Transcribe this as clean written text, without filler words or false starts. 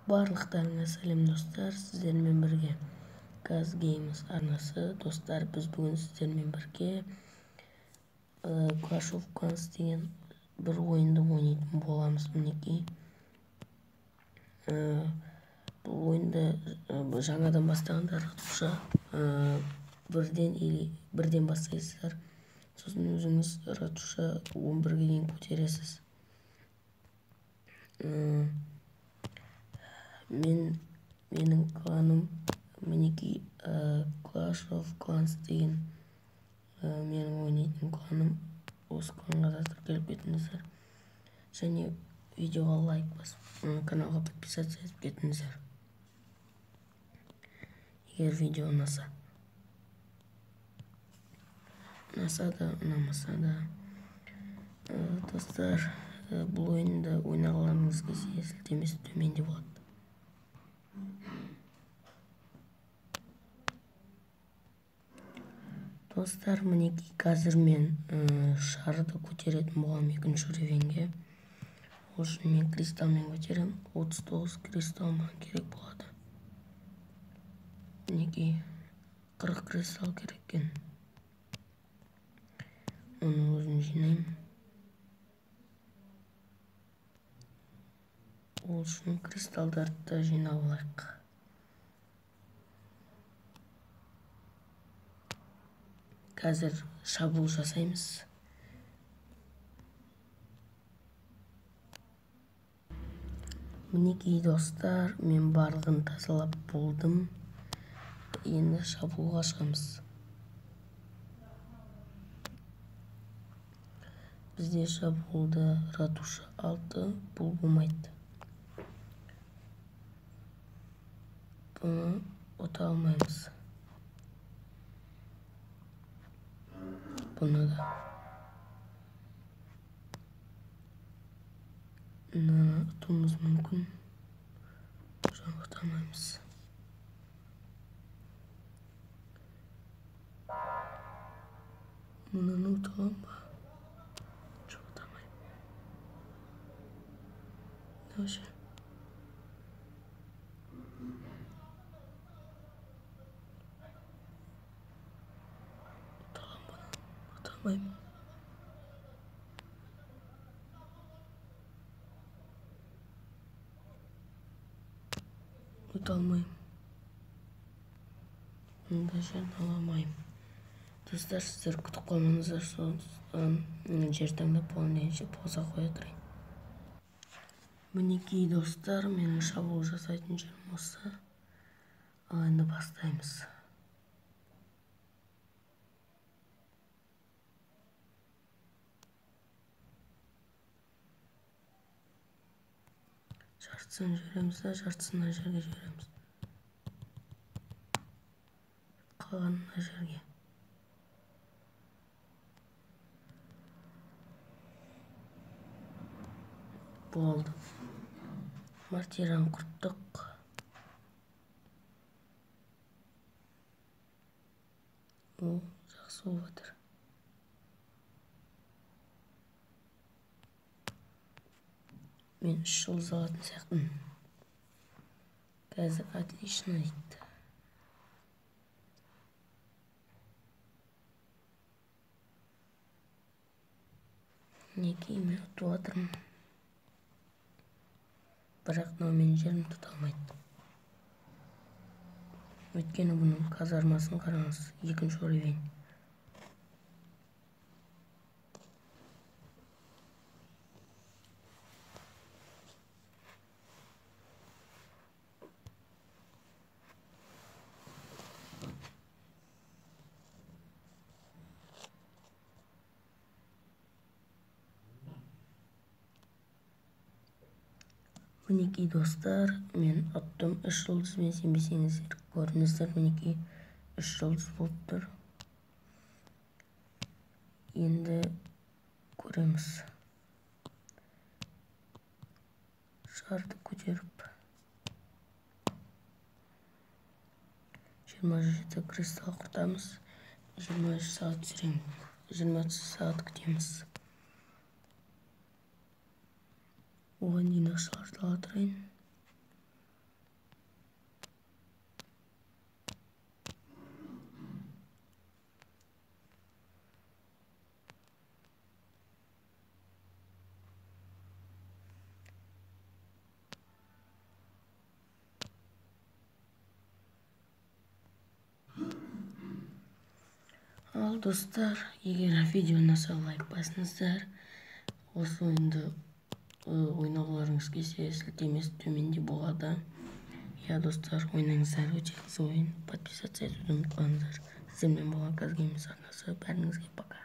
Барлықтарыңа сәлем достар, сіздермен бірге Kaz Games арнасы. Достар, біз бүгін сіздермен бірге Clash of Clans деген бір ойынды ойнайтын боламыз. Мінекей бұл ойынды жаңадан бастағандар артықша бірден бастайсыздар, сосын өзіңіз артықша 11-ге дейін көтересіз. Менің кланым мінекей Clash of Clans деген менің ойнайтын кланым. Осы кланға да тіркеліп кетіңіздер. Және видеоға лайк басып, каналға подписаться етіп кетіңіздер. Егер видео ұнаса да, ұнамаса да, достар, бұл ойынды ойнағыларыңыз келсе сілтемесі төменде болады. Достар, мінекей қазір мен шарды көтеретін болам 2-ші уровеньге. Ол үшін мен кристалмен көтерем. 39 кристал маған керек болады. Мінекей 40 кристал керек екен. Оны өзім жинаймын. Ол үшін кристалдарды жинап алайық. Қазір шабуыл жасаймыз. Мінекей достар, мен барлығын тазалап болдым. Енді шабуылға шығамыз. Бізде шабуылда ратуша 6, бұл болмайды. Бұны ұта алмаймыз. Бұны да. Мынаны ұтуымыз мүмкін. Бұны ұта алмаймыз. Мынаны ұта аламын ба? Жоқ, ұта алмаймын. Нөше. Ұта аламын бұны. Ұта алмаймын. Ұта алмаймын. Мұнда жерін ала алмаймын. Достар, сіздер күтіп қалмаңыздар, сондықтан жер таңдап болған дейінше пауза қоя тұрайын. Мінекей достар, менің шабуыл жасайтын жерім осы. Ал енді бастаймыз. Жартысын жібереміз да, жартысына жерге жібереміз. Қалғанына жерге. Болды. Мартиран құрттық. Ол жақсы болып жатыр. Мен 3 жыл алатын сияқтымын. Қазір отлично дейді. Мінекей мен ұтып жатырмын. Бірақ менің жерім тұта алмайды. Өйткені бұның казармасын қараңыз, 2-ші уровень. Мінекей достар, мен ұттым. 3 жұлдызбен сенбесеңіздер көріңіздер. Мінекей 3 жұлдыз болып тұр. Енді көреміз. Шарды көтеріп 27 кристал құртамыз. 23 сағат түсіреміз. 20 сағат күтеміз. Оған дейін ақшаларды ала тұрайын. Ал достар, егер видео ұнаса лайк басыңыздар. Осы ойынды ойнағыларыңыз келсе, сілтемесі төменде болады. Я, достар, ойнаңыздар, өте қызық ойын. Подписаться етуді ұмытпаңыздар. Сіздермен болған Казгеймс арнасы. Бәріңізге пока.